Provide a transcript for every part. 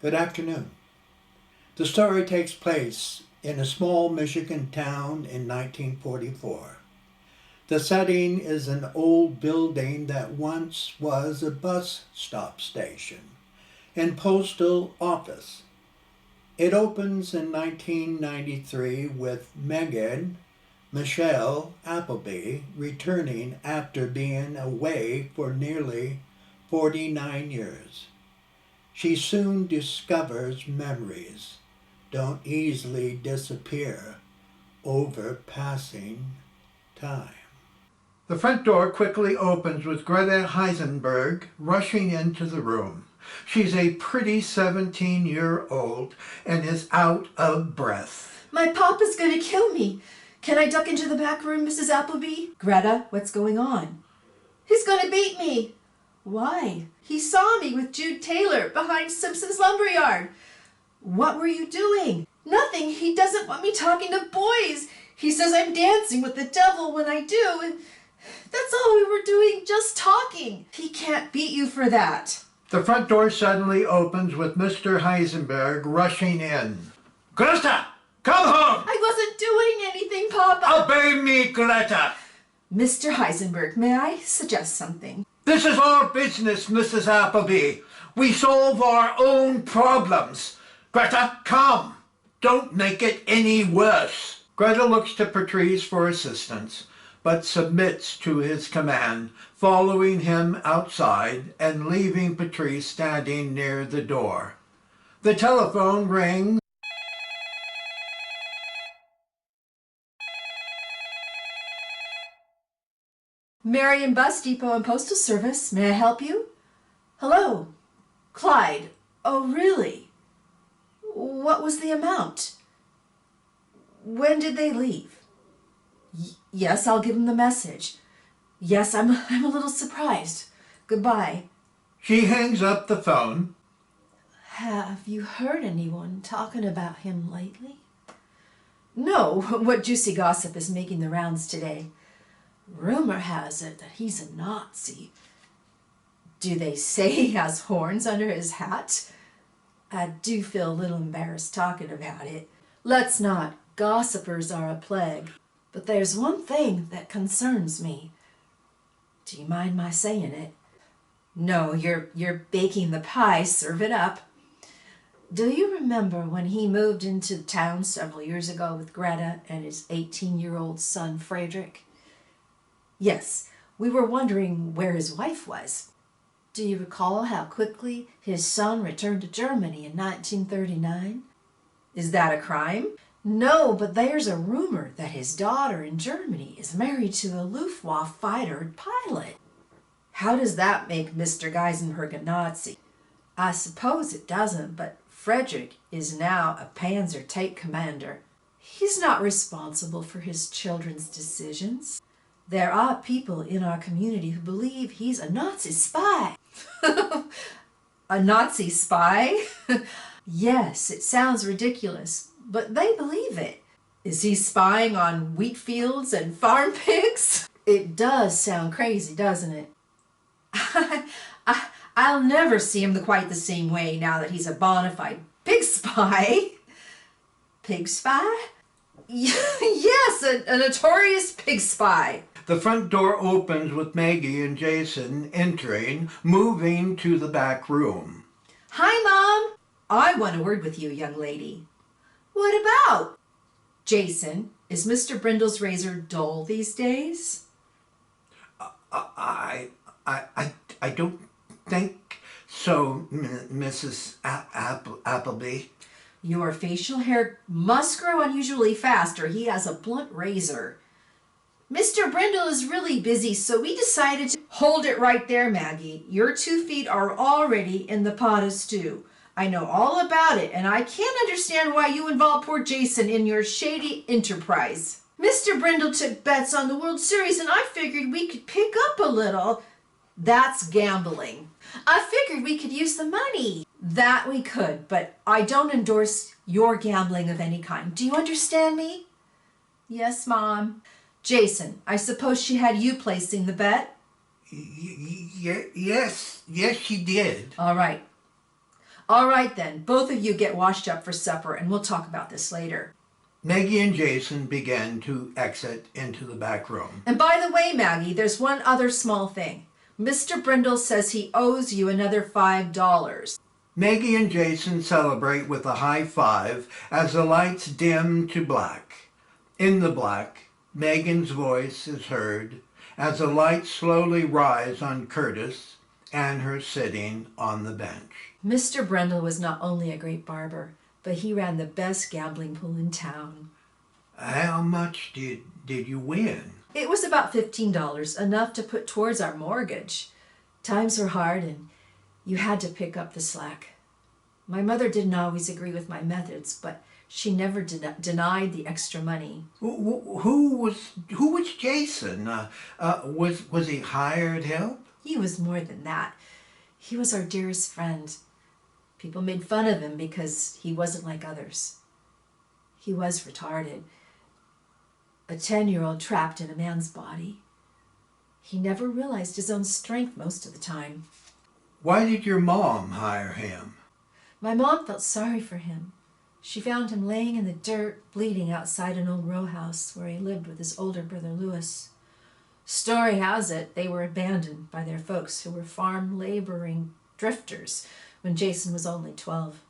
Good afternoon. The story takes place in a small Michigan town in 1944. The setting is an old building that once was a bus stop station and postal office. It opens in 1993 with Meghan Michelle Appleby returning after being away for nearly 49 years. She soon discovers memories don't easily disappear over passing time. The front door quickly opens with Greta Heisenberg rushing into the room. She's a pretty 17-year-old and is out of breath. My papa's going to kill me. Can I duck into the back room, Mrs. Appleby? Greta, what's going on? He's going to beat me. Why? He saw me with Jude Taylor behind Simpson's lumberyard. What were you doing? Nothing. He doesn't want me talking to boys. He says I'm dancing with the devil when I do. And that's all we were doing, just talking. He can't beat you for that. The front door suddenly opens with Mr. Heisenberg rushing in. Greta, come home! I wasn't doing anything, Papa. Obey me, Greta. Mr. Heisenberg, may I suggest something? This is our business, Mrs. Appleby. We solve our own problems. Greta, come. Don't make it any worse. Greta looks to Petrice for assistance, but submits to his command, following him outside and leaving Petrice standing near the door. The telephone rings. Marion Bus Depot and Postal Service. May I help you? Hello. Clyde. Oh, really? What was the amount? When did they leave? Yes, I'll give them the message. Yes, I'm a little surprised. Goodbye. She hangs up the phone. Have you heard anyone talking about him lately? No. What juicy gossip is making the rounds today? Rumor has it that he's a Nazi. Do they say he has horns under his hat? I do feel a little embarrassed talking about it. Let's not. Gossipers are a plague. But there's one thing that concerns me. Do you mind my saying it? No, you're baking the pie. Serve it up. Do you remember when he moved into town several years ago with Greta and his 18-year-old son, Frederick? Yes, we were wondering where his wife was. Do you recall how quickly his son returned to Germany in 1939? Is that a crime? No, but there's a rumor that his daughter in Germany is married to a Luftwaffe fighter pilot. How does that make Mr. Heisenberg a Nazi? I suppose it doesn't, but Frederick is now a Panzer tank commander. He's not responsible for his children's decisions. There are people in our community who believe he's a Nazi spy. A Nazi spy? Yes, it sounds ridiculous, but they believe it. Is he spying on wheat fields and farm pigs? It does sound crazy, doesn't it? I'll never see him quite the same way now that he's a bona fide pig spy. Pig spy? Yes, a notorious pig spy. The front door opens with Maggie and Jason entering, moving to the back room. Hi, Mom. I want a word with you, young lady. What about? Jason, is Mr. Brindle's razor dull these days? I don't think so, Mrs. Appleby. Your facial hair must grow unusually fast or he has a blunt razor. Mr. Brindle is really busy, so we decided to... Hold it right there, Maggie. Your 2 feet are already in the pot of stew. I know all about it, and I can't understand why you involve poor Jason in your shady enterprise. Mr. Brindle took bets on the World Series, and I figured we could pick up a little. That's gambling. I figured we could use the money. That we could, but I don't endorse your gambling of any kind. Do you understand me? Yes, Mom. Jason, I suppose she had you placing the bet? Yes, she did. All right. All right then, both of you get washed up for supper and we'll talk about this later. Maggie and Jason began to exit into the back room. And by the way, Maggie, there's one other small thing. Mr. Brindle says he owes you another $5. Maggie and Jason celebrate with a high five as the lights dim to black. In the black, Megan's voice is heard as the lights slowly rise on Curtis and her sitting on the bench. Mr. Brindle was not only a great barber, but he ran the best gambling pool in town. How much did you win? It was about $15, enough to put towards our mortgage. Times were hard and you had to pick up the slack. My mother didn't always agree with my methods, but she never denied the extra money. Who was Jason? Was he hired help? He was more than that. He was our dearest friend. People made fun of him because he wasn't like others. He was retarded. A 10-year-old trapped in a man's body. He never realized his own strength most of the time. Why did your mom hire him? My mom felt sorry for him. She found him laying in the dirt, bleeding outside an old row house where he lived with his older brother Louis. Story has it they were abandoned by their folks who were farm laboring drifters when Jason was only 12.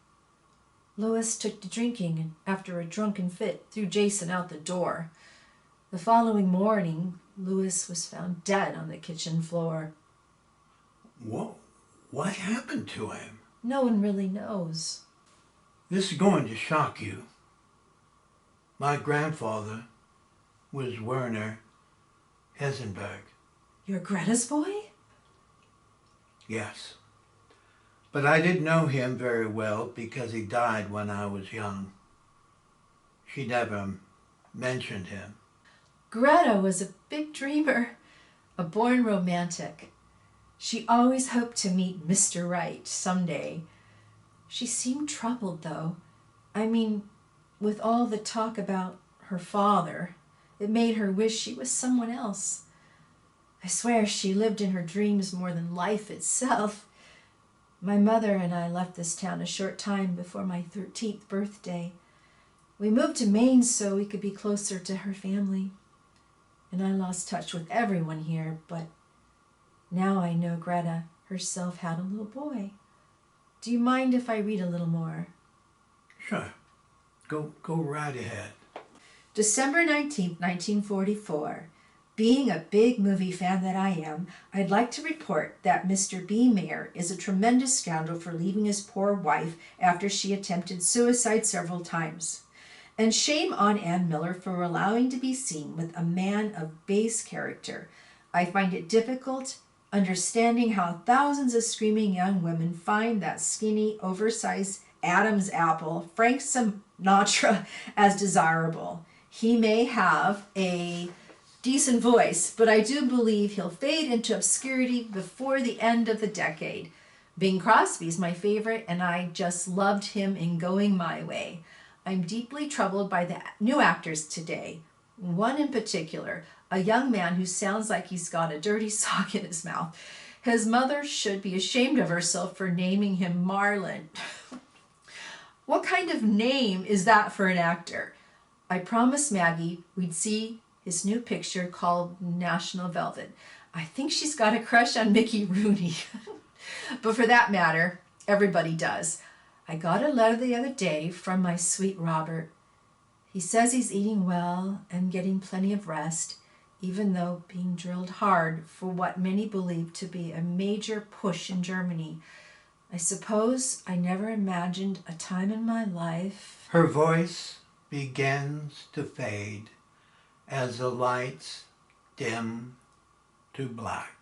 Louis took to drinking and after a drunken fit threw Jason out the door. The following morning, Louis was found dead on the kitchen floor. What happened to him? No one really knows. This is going to shock you. My grandfather was Werner Heisenberg. You're Greta's boy? Yes. But I didn't know him very well because he died when I was young. She never mentioned him. Greta was a big dreamer, a born romantic. She always hoped to meet Mr. Right someday. She seemed troubled, though. I mean, with all the talk about her father, it made her wish she was someone else. I swear she lived in her dreams more than life itself. My mother and I left this town a short time before my 13th birthday. We moved to Maine so we could be closer to her family. And I lost touch with everyone here, but now I know Greta herself had a little boy. Do you mind if I read a little more? Sure. Go right ahead. December 19th, 1944. Being a big movie fan that I am, I'd like to report that Mr. B. Mayer is a tremendous scoundrel for leaving his poor wife after she attempted suicide several times. And shame on Ann Miller for allowing to be seen with a man of base character. I find it difficult understanding how thousands of screaming young women find that skinny, oversized Adam's apple, Frank Sinatra, as desirable. He may have a decent voice, but I do believe he'll fade into obscurity before the end of the decade. Bing Crosby's my favorite, and I just loved him in Going My Way. I'm deeply troubled by the new actors today. One in particular, a young man who sounds like he's got a dirty sock in his mouth. His mother should be ashamed of herself for naming him Marlon. What kind of name is that for an actor? I promised Maggie we'd see his new picture called National Velvet. I think she's got a crush on Mickey Rooney. But for that matter, everybody does. I got a letter the other day from my sweet Robert. He says he's eating well and getting plenty of rest, even though being drilled hard for what many believe to be a major push in Germany. I suppose I never imagined a time in my life. Her voice begins to fade as the lights dim to black.